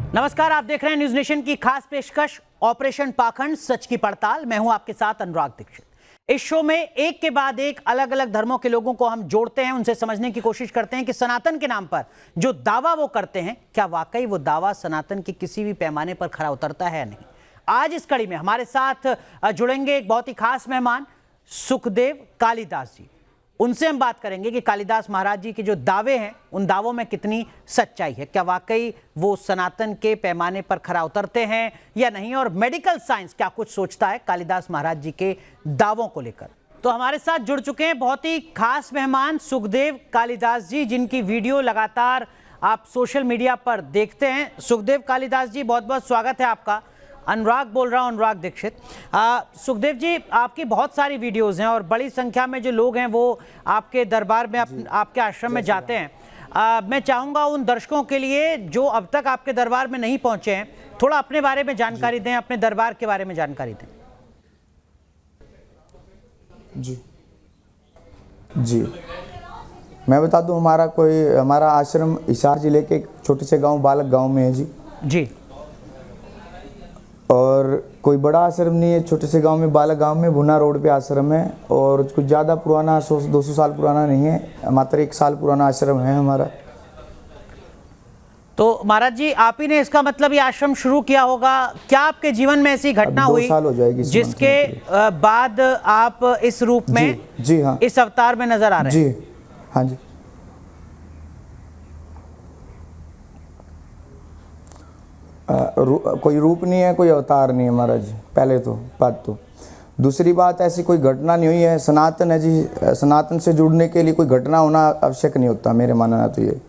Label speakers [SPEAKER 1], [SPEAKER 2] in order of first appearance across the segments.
[SPEAKER 1] नमस्कार, आप देख रहे हैं न्यूज नेशन की खास पेशकश ऑपरेशन पाखंड, सच की पड़ताल। मैं हूं आपके साथ अनुराग दीक्षित। इस शो में एक के बाद एक अलग अलग धर्मों के लोगों को हम जोड़ते हैं, उनसे समझने की कोशिश करते हैं कि सनातन के नाम पर जो दावा वो करते हैं, क्या वाकई वो दावा सनातन के किसी भी पैमाने पर खरा उतरता है या नहीं। आज इस कड़ी में हमारे साथ जुड़ेंगे एक बहुत ही खास मेहमान, सुखदेव कालिदास जी। उनसे हम बात करेंगे कि कालिदास महाराज जी के जो दावे हैं, उन दावों में कितनी सच्चाई है, क्या वाकई वो सनातन के पैमाने पर खरा उतरते हैं या नहीं, और मेडिकल साइंस क्या कुछ सोचता है कालिदास महाराज जी के दावों को लेकर। तो हमारे साथ जुड़ चुके हैं बहुत ही खास मेहमान सुखदेव कालिदास जी, जिनकी वीडियो लगातार आप सोशल मीडिया पर देखते हैं। सुखदेव कालिदास जी, बहुत बहुत स्वागत है आपका। अनुराग बोल रहा हूँ, अनुराग दीक्षित। सुखदेव जी, आपकी बहुत सारी वीडियोस हैं और बड़ी संख्या में जो लोग हैं वो आपके दरबार में आपके आश्रम में जाते हैं। मैं चाहूँगा उन दर्शकों के लिए जो अब तक आपके दरबार में नहीं पहुँचे हैं, थोड़ा अपने बारे में जानकारी दें, अपने दरबार के बारे में जानकारी दें।
[SPEAKER 2] जी मैं बता दूं, हमारा आश्रम हिसार जिले के एक छोटे से गांव बालक गांव में है जी। और कोई बड़ा आश्रम नहीं है, छोटे से गांव में बालक गांव में भुना रोड पे आश्रम है। और कुछ ज़्यादा पुराना 100-200 साल पुराना नहीं है, मात्र 1 साल पुराना आश्रम है हमारा।
[SPEAKER 1] तो महाराज जी, आप ही ने इसका मतलब ये आश्रम शुरू किया होगा। क्या आपके जीवन में ऐसी घटना हुई
[SPEAKER 2] 2 साल हो जाएगी
[SPEAKER 1] जिसके बाद आप इस रूप में
[SPEAKER 2] जी हाँ,
[SPEAKER 1] इस अवतार में नजर आ रहे हैं?
[SPEAKER 2] जी हाँ जी। कोई रूप नहीं है, कोई अवतार नहीं है महाराज जी, पहले तो बात। तो दूसरी बात, ऐसी कोई घटना नहीं हुई है। सनातन है जी, सनातन से जुड़ने के लिए कोई घटना होना आवश्यक नहीं होता, मेरे मानना तो ये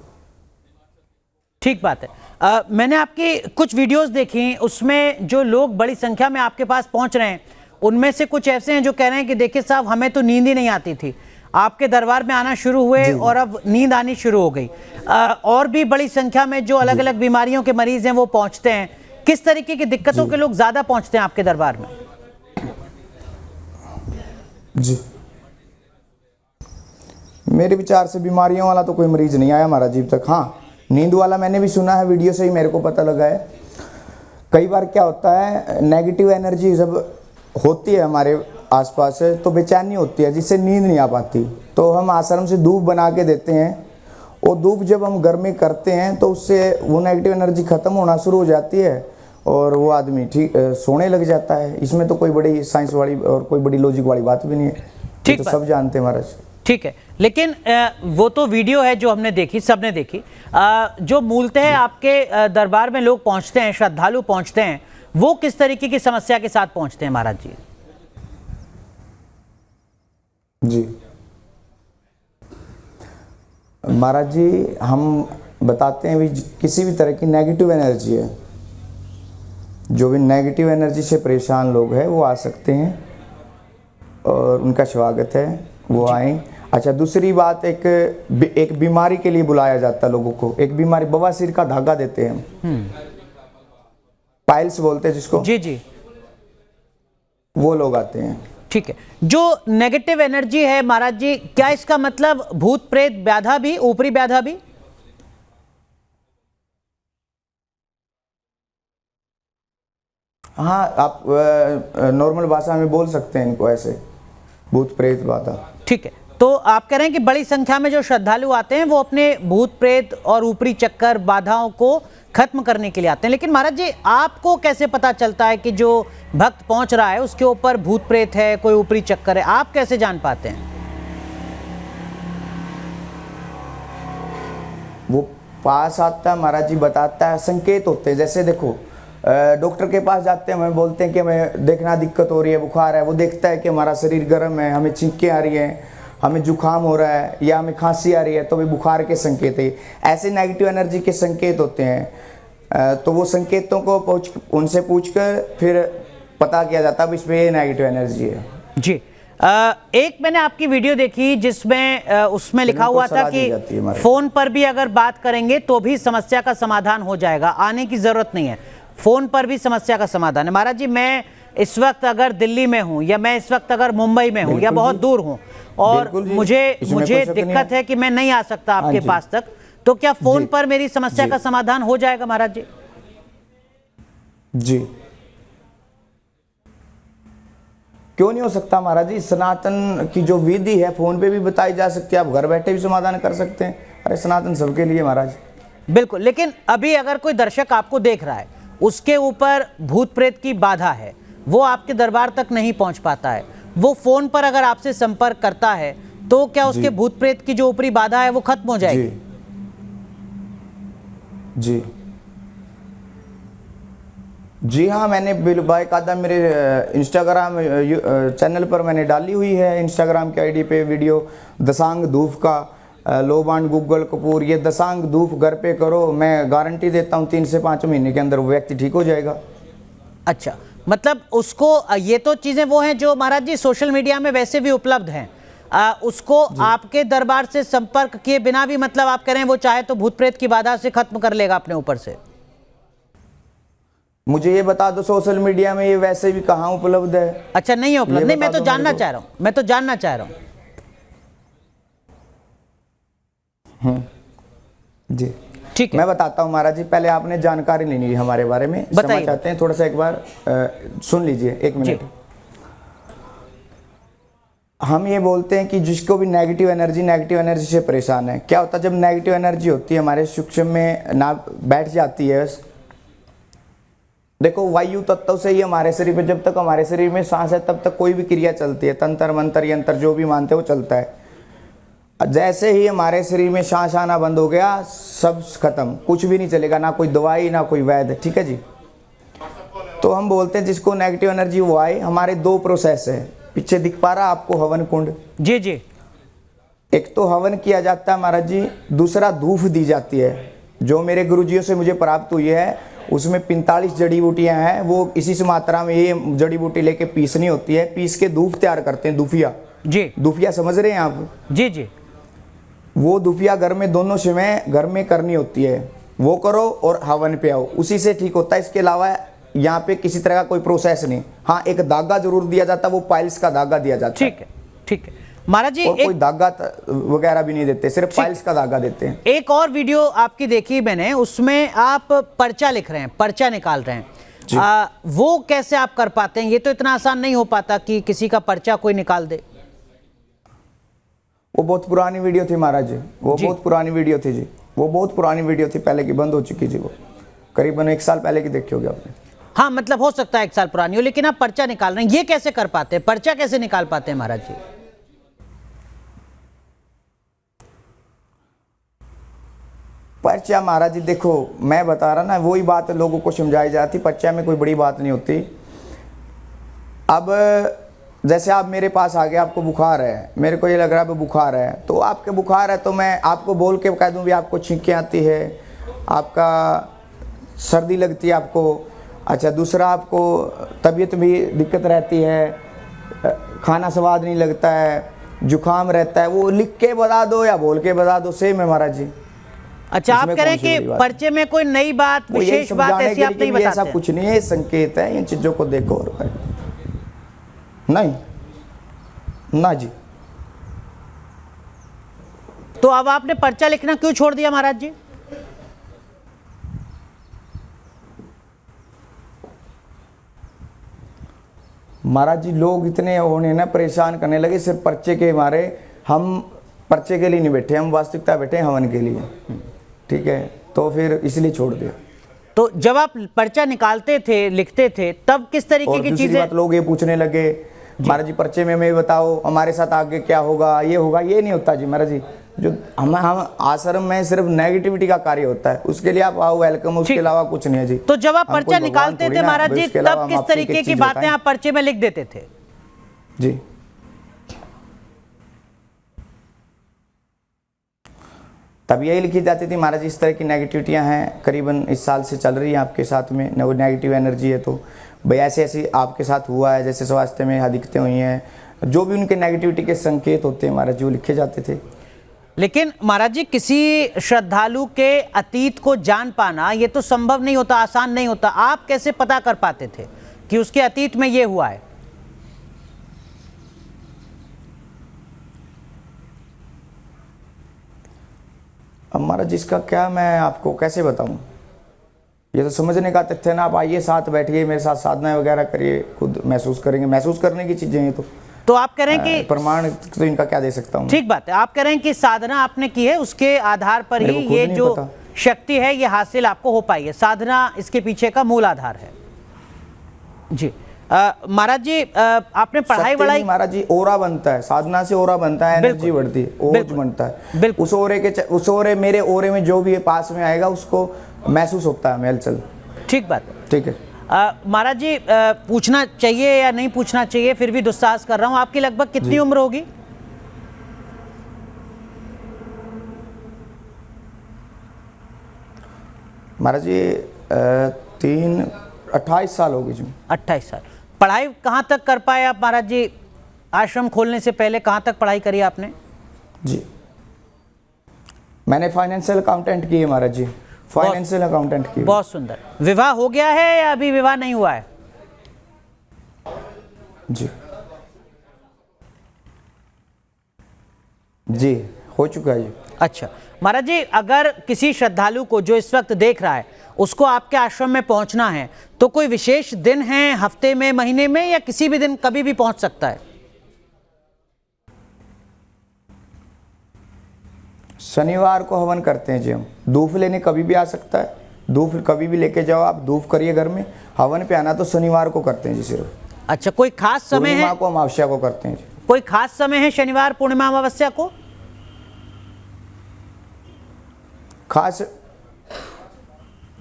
[SPEAKER 1] ठीक बात है। मैंने आपकी कुछ वीडियोस देखी, उसमें जो लोग बड़ी संख्या में आपके पास पहुंच रहे हैं, उनमें से कुछ ऐसे हैं जो कह रहे हैं कि देखिए साहब, हमें तो नींद ही नहीं आती थी, आपके दरबार में आना शुरू हुए और अब नींद आनी शुरू हो गई। और भी बड़ी संख्या में जो अलग अलग बीमारियों के मरीज हैं वो पहुंचते हैं। किस तरीके की दिक्कतों के लोग ज्यादा पहुंचते हैं आपके दरबार में?
[SPEAKER 2] जी, मेरे विचार से बीमारियों वाला तो कोई मरीज नहीं आया हमारा जीव तक। हाँ, नींद वाला मैंने भी सुना है, वीडियो से ही मेरे को पता लगा है। कई बार क्या होता है, नेगेटिव एनर्जी जब होती है हमारे आसपास है तो बेचैनी होती है, जिससे नींद नहीं आ पाती। तो हम आश्रम से धूप बना के देते हैं, वो धूप जब हम घर में करते हैं तो उससे वो नेगेटिव एनर्जी ख़त्म होना शुरू हो जाती है और वो आदमी ठीक सोने लग जाता है। इसमें तो कोई बड़ी साइंस वाली और कोई बड़ी लॉजिक वाली बात भी नहीं है, ठीक तो सब जानते हैं महाराज।
[SPEAKER 1] ठीक है, लेकिन वो तो वीडियो है जो हमने देखी, सबने देखी। जो मूलतः आपके दरबार में लोग पहुंचते हैं, श्रद्धालु पहुंचते हैं, वो किस तरीके की समस्या के साथ पहुंचते हैं महाराज जी?
[SPEAKER 2] जी महाराज जी, हम बताते हैं भी, किसी भी तरह की नेगेटिव एनर्जी है, जो भी नेगेटिव एनर्जी से परेशान लोग हैं वो आ सकते हैं और उनका स्वागत है, वो आए। अच्छा, दूसरी बात, एक बीमारी के लिए बुलाया जाता है लोगों को। एक बीमारी, बवासीर का धागा देते हैं हम, पाइल्स बोलते हैं जिसको। जी, वो लोग आते हैं।
[SPEAKER 1] ठीक है, जो नेगेटिव एनर्जी है महाराज जी, क्या इसका मतलब भूत प्रेत व्याधा भी, ऊपरी व्याधा भी?
[SPEAKER 2] हाँ, आप नॉर्मल भाषा में बोल सकते हैं इनको ऐसे, भूत प्रेत बाधा।
[SPEAKER 1] ठीक है, तो आप कह रहे हैं कि बड़ी संख्या में जो श्रद्धालु आते हैं वो अपने भूत प्रेत और ऊपरी चक्कर बाधाओं को खत्म करने के लिए आते हैं। लेकिन महाराज जी, आपको कैसे पता चलता है कि जो भक्त पहुंच रहा है उसके ऊपर भूत प्रेत है, कोई ऊपरी चक्कर है? आप कैसे जान पाते हैं?
[SPEAKER 2] वो पास आता है महाराज जी, बताता है, संकेत होते हैं। जैसे देखो, डॉक्टर के पास जाते हैं, हमें बोलते हैं कि हमें देखना दिक्कत हो रही है, बुखार है, वो देखता है कि हमारा शरीर गर्म है, हमें छींकें आ रही हैं, हमें जुकाम हो रहा है या हमें खांसी आ रही है, तो भी बुखार के संकेत है। ऐसे नेगेटिव एनर्जी के संकेत होते हैं। तो वो संकेतों को उनसे पूछकर फिर पता किया जाता है इसमें ये नेगेटिव एनर्जी है जी।
[SPEAKER 1] एक मैंने आपकी वीडियो देखी जिसमें उसमें लिखा हुआ था कि फोन पर भी अगर बात करेंगे तो भी समस्या का समाधान हो जाएगा, आने की जरूरत नहीं है, फोन पर भी समस्या का समाधान है। महाराज जी, मैं इस वक्त अगर दिल्ली में हूं या मैं इस वक्त अगर मुंबई में हूं या बहुत दूर हूं और मुझे दिक्कत है कि मैं नहीं आ सकता आपके पास तक, तो क्या फोन पर मेरी समस्या का समाधान हो जाएगा महाराज जी?
[SPEAKER 2] जी, क्यों नहीं हो सकता महाराज जी। सनातन की जो विधि है फोन पे भी बताई जा सकती है, आप घर बैठे भी समाधान कर सकते हैं। अरे सनातन सबके लिए महाराज।
[SPEAKER 1] बिल्कुल, लेकिन अभी अगर कोई दर्शक आपको देख रहा है, उसके ऊपर भूत प्रेत की बाधा है, वो आपके दरबार तक नहीं पहुंच पाता है, वो फोन पर अगर आपसे संपर्क करता है, तो क्या उसके भूत प्रेत की जो ऊपरी बाधा है वो खत्म हो जाएगी?
[SPEAKER 2] जी जी हाँ, मैंने बाकायदा मेरे इंस्टाग्राम चैनल पर मैंने डाली हुई है, इंस्टाग्राम के आईडी पे वीडियो। दशांग धूप का लोबान गूगल कपूर, ये दशांग धूप घर पे करो, मैं गारंटी देता हूँ 3 से 5 महीने के अंदर वो व्यक्ति ठीक हो जाएगा।
[SPEAKER 1] अच्छा, मतलब उसको ये तो चीजें वो हैं जो महाराज जी सोशल मीडिया में वैसे भी उपलब्ध हैं, उसको आपके दरबार से संपर्क किए बिना भी, मतलब आप कह रहे हैं वो चाहे तो भूत प्रेत की बाधा से खत्म कर लेगा अपने ऊपर से?
[SPEAKER 2] मुझे ये बता दो सोशल मीडिया में ये वैसे भी कहाँ उपलब्ध है?
[SPEAKER 1] अच्छा, नहीं है उपलब्ध? नहीं, मैं तो जानना चाह रहा हूँ, मैं तो जानना चाह रहा हूँ।
[SPEAKER 2] जी
[SPEAKER 1] ठीक है,
[SPEAKER 2] मैं बताता हूँ महाराज जी। पहले आपने जानकारी लेनी है हमारे बारे में, समझ चाहते हैं थोड़ा सा, एक बार सुन लीजिए 1 मिनट। हम ये बोलते हैं कि जिसको भी नेगेटिव एनर्जी से परेशान है, क्या होता है जब नेगेटिव एनर्जी होती है हमारे सूक्ष्म में ना बैठ जाती है। देखो वायु तत्व से ही हमारे शरीर में, जब तक हमारे शरीर में सांस है तब तक कोई भी क्रिया चलती है, तंत्र मंत्र यंत्र जो भी मानते हैं वो चलता है। जैसे ही हमारे शरीर में सांस आना बंद हो गया, सब खत्म, कुछ भी नहीं चलेगा, ना कोई दवाई ना कोई वैद्य। ठीक है जी। तो हम बोलते हैं जिसको नेगेटिव एनर्जी वो आए। हमारे 2 प्रोसेस है, पीछे दिख पा रहा आपको हवन कुंड?
[SPEAKER 1] जी जी।
[SPEAKER 2] एक तो हवन किया जाता है महाराज जी, दूसरा धूफ दी जाती है, जो मेरे गुरुजियों से मुझे प्राप्त हुई है। उसमें 45 जड़ी बूटियां हैं, वो इसी से मात्रा में ये जड़ी बूटी लेके पीसनी होती है, पीस के धूप तैयार करते हैं, दूफिया।
[SPEAKER 1] जी,
[SPEAKER 2] दूफिया समझ रहे हैं आप?
[SPEAKER 1] जी जी।
[SPEAKER 2] वो दूफिया घर में दोनों समय घर में करनी होती है, वो करो और हवन पे आओ, उसी से ठीक होता है। इसके अलावा यहाँ पे किसी तरह का कोई प्रोसेस नहीं। हाँ, एक धागा जरूर दिया जाता है, वो पाइल्स का धागा दिया जाता है।
[SPEAKER 1] ठीक है, ठीक है महाराज जी।
[SPEAKER 2] कोई धागा वगैरह भी नहीं देते, सिर्फ पाइल्स का धागा देते हैं।
[SPEAKER 1] एक और वीडियो आपकी देखी मैंने, उसमें आप पर्चा लिख रहे हैं, पर्चा निकाल रहे हैं, वो कैसे आप कर पाते हैं? ये तो इतना आसान नहीं हो पाता कि किसी का पर्चा कोई निकाल दे।
[SPEAKER 2] वो बहुत पुरानी वीडियो थी महाराज जी, वो बहुत पुरानी वीडियो थी जी, वो बहुत पुरानी वीडियो थी, पहले की बंद हो चुकी जी। वो करीबन 1 साल पहले की देखी होगी आपने।
[SPEAKER 1] हाँ, मतलब हो सकता है 1 साल पुरानी हो, लेकिन आप पर्चा निकाल रहे हैं, ये कैसे कर पाते हैं? पर्चा कैसे निकाल पाते हैं महाराज जी?
[SPEAKER 2] पर्चा महाराज जी देखो, मैं बता रहा ना, वही बात लोगों को समझाई जाती, पर्चा में कोई बड़ी बात नहीं होती। अब जैसे आप मेरे पास आ गए, आपको बुखार है, मेरे को ये लग रहा है बुखार है, तो आपके बुखार है तो मैं आपको बोल के कह दूं भी आपको छींकें आती है, आपका सर्दी लगती है आपको, अच्छा दूसरा आपको तबीयत भी दिक्कत रहती है, खाना स्वाद नहीं लगता है, जुकाम रहता है, वो लिख के बता दो या बोल के बता दो, सेम है महाराज जी।
[SPEAKER 1] अच्छा, आप कह रहे हैं कि पर्चे में कोई नई बात, विशेष बात ऐसी आप नहीं बताते?
[SPEAKER 2] ऐसा कुछ नहीं है, ये संकेत है, इन चीजों को देखो और नहीं ना जी।
[SPEAKER 1] तो अब आपने पर्चा लिखना क्यों छोड़ दिया महाराज जी?
[SPEAKER 2] महाराज जी लोग इतने होने ना परेशान करने लगे सिर्फ पर्चे के मारे। हम पर्चे के लिए नहीं बैठे, हम वास्तविकता बैठे हैं हवन के लिए। ठीक है, तो फिर इसलिए छोड़ दिया।
[SPEAKER 1] तो जब आप पर्चा निकालते थे, लिखते थे, तब किस तरीके की चीजें?
[SPEAKER 2] बात लोग ये पूछने लगे, महाराज जी पर्चे में हमें बताओ हमारे साथ आगे क्या होगा, ये होगा, ये नहीं होता जी महाराज जी। जो हम आश्रम में सिर्फ नेगेटिविटी का कार्य होता है, उसके लिए आप आओ, वेलकम, उसके अलावा कुछ नहीं है जी।
[SPEAKER 1] तो जब आप पर्चा निकालते थे महाराज जी, तब किस तरीके की बातें आप पर्चे में लिख देते थे?
[SPEAKER 2] जी तब यही लिखी जाती थी महाराज, इस तरह की नेगेटिविटियां हैं, करीबन इस साल से चल रही है आपके साथ में, नेगेटिव एनर्जी है, तो भाई ऐसे ऐसे आपके साथ हुआ है, जैसे स्वास्थ्य में दिक्कतें हुई हैं, जो भी उनके नेगेटिविटी के संकेत होते हैं महाराज जी वो लिखे जाते थे।
[SPEAKER 1] लेकिन महाराज जी किसी श्रद्धालु के अतीत को जान पाना ये तो संभव नहीं होता, आसान नहीं होता। आप कैसे पता कर पाते थे कि उसके अतीत में ये हुआ है?
[SPEAKER 2] अब महाराज इसका क्या मैं आपको कैसे बताऊं? ये तो समझने का तथ्य ना, आप आइए साथ बैठिए मेरे साथ, साधना वगैरह करिए, खुद महसूस करेंगे, महसूस करने की चीजें हैं।
[SPEAKER 1] तो आप कह रहे हैं कि
[SPEAKER 2] प्रमाण तो इनका क्या दे सकता हूँ।
[SPEAKER 1] ठीक बात है, आप कह रहे हैं कि साधना आपने की है, उसके आधार पर ही ये जो शक्ति है ये हासिल आपको हो पाई है। साधना इसके पीछे का मूल आधार है। जी महाराज जी, आपने पढ़ाई वढ़ाई,
[SPEAKER 2] महाराज जी ओरा बनता है, साधना से ओरा बनता है, एनर्जी बढ़ती है, ओज बनता है। उस ओरे मेरे ओरे में जो भी पास में आएगा उसको महसूस होता है हलचल।
[SPEAKER 1] ठीक बात है,
[SPEAKER 2] ठीक है।
[SPEAKER 1] महाराज जी, पूछना चाहिए या नहीं पूछना चाहिए, फिर भी दुस्साहस कर रहा हूं, आपकी लगभग कितनी उम्र होगी?
[SPEAKER 2] महाराज जी 28 साल होगी जी।
[SPEAKER 1] 28 साल। पढ़ाई कहाँ तक कर पाए आप महाराज जी? आश्रम खोलने से पहले कहाँ तक पढ़ाई करी आपने?
[SPEAKER 2] जी मैंने फाइनेंशियल अकाउंटेंट की है महाराज जी, फाइनेंशियल अकाउंटेंट की।
[SPEAKER 1] बहुत सुंदर। विवाह हो गया है या अभी विवाह नहीं हुआ है?
[SPEAKER 2] जी जी हो चुका है जी।
[SPEAKER 1] अच्छा महाराज जी, अगर किसी श्रद्धालु को जो इस वक्त देख रहा है उसको आपके आश्रम में पहुंचना है तो कोई विशेष दिन है हफ्ते में, महीने में, या किसी भी दिन कभी भी पहुंच सकता है?
[SPEAKER 2] शनिवार को हवन करते हैं जी हम। धूप लेने कभी भी आ सकता है, धूप कभी भी लेके जाओ आप, धूप करिए घर में। हवन पे आना तो शनिवार को करते हैं जी सिर्फ।
[SPEAKER 1] अच्छा, कोई खास समय है?
[SPEAKER 2] पूर्णिमा को, अमावस्या को करते हैं जी।
[SPEAKER 1] कोई खास समय है शनिवार, पूर्णिमा, अमावस्या को?
[SPEAKER 2] खास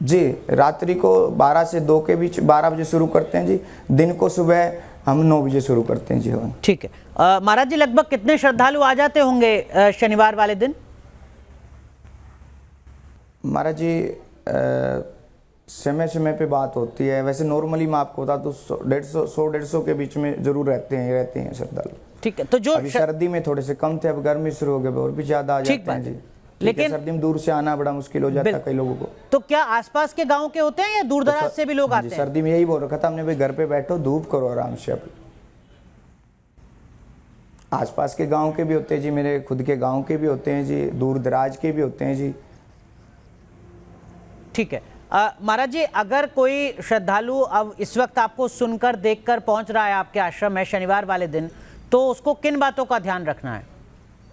[SPEAKER 2] जी, रात्रि को 12 से 2 के बीच, 12 बजे शुरू करते हैं जी। दिन को सुबह हम 9 बजे शुरू करते हैं जी हवन।
[SPEAKER 1] ठीक है। महाराज जी, लगभग कितने श्रद्धालु आ जाते होंगे शनिवार वाले दिन?
[SPEAKER 2] महाराज जी समय समय पे बात होती है, वैसे नॉर्मली मैं आपको बता दूं 100-150 के बीच में जरूर रहते हैं श्रद्धालु।
[SPEAKER 1] ठीक है। तो जो
[SPEAKER 2] अभी सर्दी में थोड़े से कम थे, अब गर्मी शुरू हो गए और भी ज्यादा आ जाते हैं जी। लेकिन सर्दी में दूर से आना बड़ा मुश्किल हो जाता है कई लोगों को।
[SPEAKER 1] तो क्या आसपास के गांव के होते हैं या दूर दराज से भी लोग आते हैं?
[SPEAKER 2] सर्दी में यही बोल रखा था हमने, भाई घर पे बैठो, धूप करो आराम से। अब आसपास के गांव के भी होते हैं जी, मेरे खुद के गांव के भी होते हैं जी, दूर दराज के भी होते हैं जी।
[SPEAKER 1] ठीक है। महाराज जी, अगर कोई श्रद्धालु अब इस वक्त आपको सुनकर देखकर पहुंच रहा है आपके आश्रम में शनिवार वाले दिन, तो उसको किन बातों का ध्यान रखना है?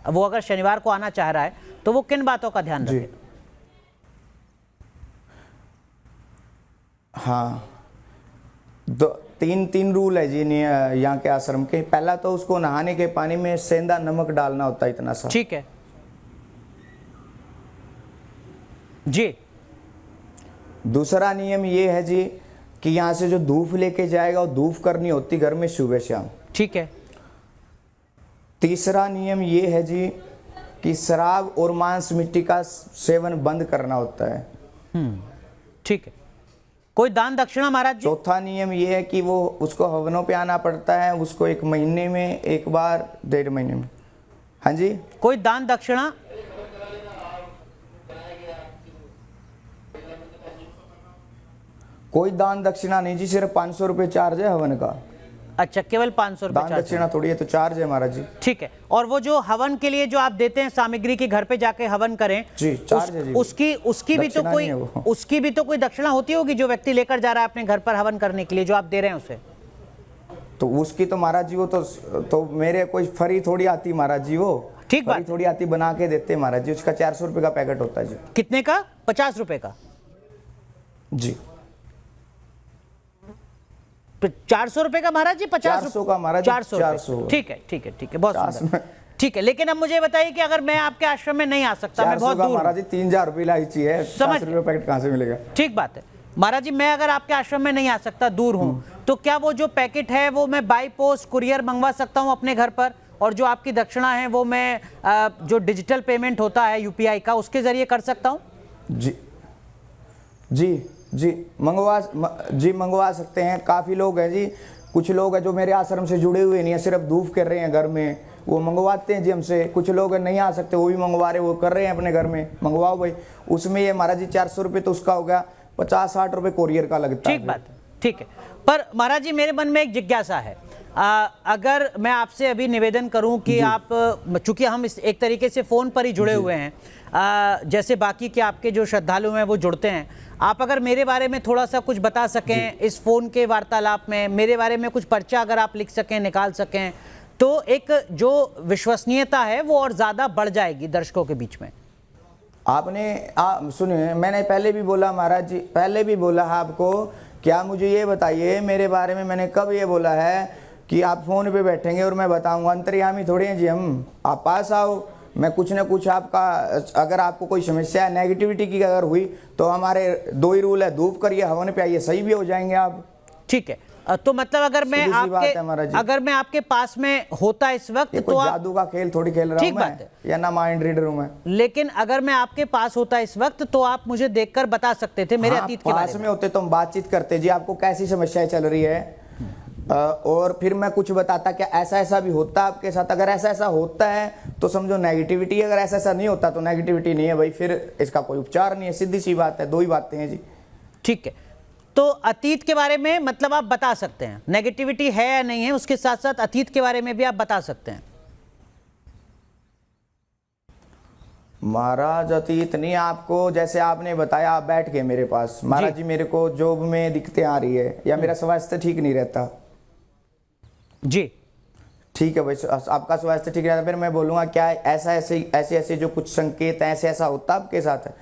[SPEAKER 1] वो अगर शनिवार को आना चाह रहा है तो वो किन बातों का ध्यान रखे?
[SPEAKER 2] हाँ, तीन रूल है जी यहाँ के आश्रम के। पहला तो उसको नहाने के पानी में सेंधा नमक डालना होता है, इतना सा।
[SPEAKER 1] ठीक है जी।
[SPEAKER 2] दूसरा नियम ये है जी कि यहाँ से जो धूप लेके जाएगा वो धूप करनी होती घर में सुबह शाम।
[SPEAKER 1] ठीक है।
[SPEAKER 2] तीसरा नियम ये है जी कि शराब और मांस मिट्टी का सेवन बंद करना होता है।
[SPEAKER 1] ठीक है। कोई दान दक्षिणा महाराज जी?
[SPEAKER 2] चौथा नियम ये है कि वो उसको हवनों पे आना पड़ता है, उसको 1 महीने में एक बार, 1.5 महीने में। हाँ जी।
[SPEAKER 1] कोई दान दक्षिणा?
[SPEAKER 2] कोई दान दक्षिणा नहीं जी, सिर्फ 500 रुपये चार्ज है हवन का।
[SPEAKER 1] अच्छा, केवल 500 रुपये
[SPEAKER 2] दान दक्षिणा थोड़ी है, तो चार्ज है महाराज जी।
[SPEAKER 1] ठीक है। और वो जो हवन के लिए जो आप देते हैं सामग्री की, घर पे जाके हवन करें
[SPEAKER 2] जी, चार्ज है जी।
[SPEAKER 1] उसकी भी तो कोई दक्षिणा होती होगी जो व्यक्ति लेकर जा रहा है अपने घर पर हवन करने के लिए, जो आप दे रहे हैं उसे?
[SPEAKER 2] तो उसकी तो महाराज जी वो तो मेरे कोई फरी थोड़ी आती महाराज जी, वो
[SPEAKER 1] ठीक बात
[SPEAKER 2] थोड़ी आती, बना के देते हैं महाराज जी। उसका 400 रुपये का पैकेट होता है जी।
[SPEAKER 1] कितने का? 50 रुपए का
[SPEAKER 2] जी।
[SPEAKER 1] 400 रुपए का महाराज जी?
[SPEAKER 2] 400 का महाराज जी,
[SPEAKER 1] 400। ठीक है, ठीक है, ठीक है, बहुत सुंदर। ठीक है, लेकिन अब मुझे बताइए कि अगर मैं आपके आश्रम में नहीं आ सकता, मैं बहुत दूर,
[SPEAKER 2] महाराज जी 3000 रुपये इलायची है, 50 रुपये पैकेट कहाँ से मिलेगा?
[SPEAKER 1] ठीक बात है महाराज जी, मैं अगर आपके आश्रम में नहीं आ सकता, दूर हूँ, तो क्या वो जो पैकेट है वो मैं बाई पोस्ट कुरियर मंगवा सकता हूँ अपने घर पर? और जो आपकी दक्षिणा है वो मैं जो डिजिटल पेमेंट होता है UPI का, उसके जरिए कर सकता हूँ?
[SPEAKER 2] जी जी जी मंगवा सकते हैं। काफ़ी लोग हैं जी, कुछ लोग हैं जो मेरे आश्रम से जुड़े हुए नहीं है, सिर्फ धूप कर रहे हैं घर में, वो मंगवाते हैं जी हमसे। कुछ लोग नहीं आ सकते, वो भी मंगवा रहे, वो कर रहे हैं अपने घर में, मंगवाओ भाई। उसमें ये महाराज जी 400 रुपये तो उसका हो गया, 50-60 रुपये कोरियर का लगता है।
[SPEAKER 1] ठीक बात है, ठीक है। पर महाराज जी, मेरे मन में एक जिज्ञासा है। अगर मैं आपसे अभी निवेदन करूं कि आप, चूंकि हम इस एक तरीके से फोन पर ही जुड़े हुए हैं, जैसे बाकी के आपके जो श्रद्धालु हैं वो जुड़ते हैं, आप अगर मेरे बारे में थोड़ा सा कुछ बता सकें इस फोन के वार्तालाप में, मेरे बारे में कुछ पर्चा अगर आप लिख सकें, निकाल सकें, तो एक जो विश्वसनीयता है वो और ज्यादा बढ़ जाएगी दर्शकों के बीच में।
[SPEAKER 2] आपने सुनिए, मैंने पहले भी बोला महाराज जी, पहले भी बोला है आपको, क्या मुझे ये बताइए मेरे बारे में मैंने कब ये बोला है कि आप फोन पे बैठेंगे और मैं बताऊंगा? अंतर्यामी थोड़ी हैं जी हम। आप पास आओ, मैं कुछ ना कुछ आपका, अगर आपको कोई समस्या है नेगेटिविटी की अगर हुई तो हमारे 2 ही रूल है, धूप करिए, हवन पे आइए, सही भी हो जाएंगे आप।
[SPEAKER 1] ठीक है, तो मतलब अगर मैं आपके पास में होता इस वक्त तो
[SPEAKER 2] जादू का खेल थोड़ी खेल रहा हूं मैं, या ना माइंड रीडर हूं मैं।
[SPEAKER 1] लेकिन अगर मैं आपके पास होता इस वक्त तो आप मुझे देखकर बता सकते थे मेरे अतीत के बारे में।
[SPEAKER 2] पास में होते तो हम बातचीत करते जी, आपको कैसी समस्याएं चल रही है, और फिर मैं कुछ बताता क्या ऐसा ऐसा भी होता है आपके साथ। अगर ऐसा ऐसा होता है तो समझो नेगेटिविटी, अगर ऐसा ऐसा नहीं होता तो नेगेटिविटी नहीं है भाई, फिर इसका कोई उपचार नहीं है, सीधी सी बात है, 2 ही बातें हैं जी।
[SPEAKER 1] ठीक है, तो अतीत के बारे में मतलब आप बता सकते हैं, नेगेटिविटी है या नहीं है, उसके साथ साथ अतीत के बारे में भी आप बता सकते हैं।
[SPEAKER 2] महाराज अतीत नहीं, आपको जैसे आपने बताया, आप बैठ गए मेरे पास, महाराज जी मेरे को जॉब में दिक्कतें आ रही है या मेरा स्वास्थ्य ठीक नहीं रहता
[SPEAKER 1] जी,
[SPEAKER 2] ठीक है भाई, आपका स्वास्थ्य ठीक रहता, फिर मैं बोलूंगा क्या ऐसा ऐसे जो कुछ संकेत हैं ऐसे ऐसा होता आपके साथ है?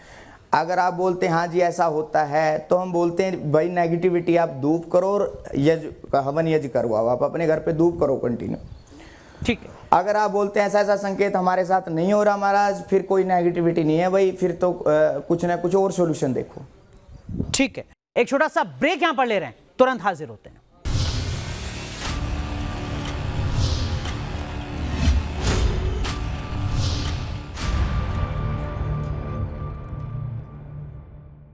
[SPEAKER 2] अगर आप बोलते हैं हाँ जी ऐसा होता है, तो हम बोलते हैं भाई नेगेटिविटी आप धूप करो और हवन यज्ञ करवाओ, आप अपने घर पे धूप करो कंटिन्यू।
[SPEAKER 1] ठीक है,
[SPEAKER 2] अगर आप बोलते हैं ऐसा ऐसा संकेत हमारे साथ नहीं हो रहा महाराज, फिर कोई नेगेटिविटी नहीं है भाई, फिर तो कुछ ना कुछ और सॉल्यूशन देखो।
[SPEAKER 1] ठीक है, एक छोटा सा ब्रेक यहां पर ले रहे हैं, तुरंत हाजिर होते हैं।